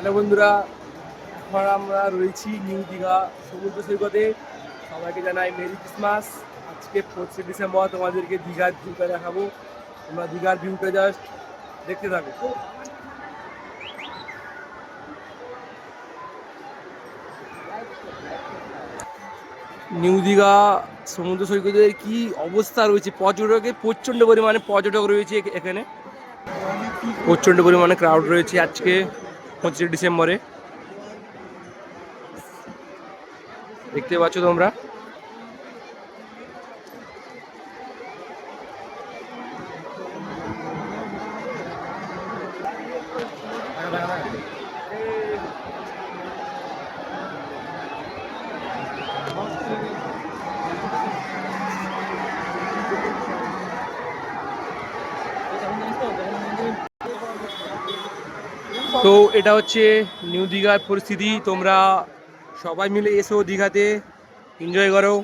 Hello বন্ধুরা, এখন আমরা রয়েছি নিউ দীঘা সমুদ্র সৈকতে। সবাইকে জানাই মেরি ক্রিসমাস। আজকে 4 ডিসেম্বর তোমাদেরকে দীঘার ভিউটা দেখাবো। তোমরা দীঘার ভিউটা জাস্ট দেখতে থাকো। নিউ দীঘা সমুদ্র সৈকতের কি অবস্থা রয়েছে, পর্যটকের প্রচণ্ড পরিমাণে পর্যটক রয়েছে এখানে। প্রচণ্ড পরিমাণে ক্রাউড রয়েছে আজকে 25 ডিসেম্বরে, দেখতে পাচ্ছ তোমরা। তো এটা হচ্ছে নিউ দীঘার পরিস্থিতি। তোমরা সবাই মিলে এসো দীঘাতে, এনজয় করো।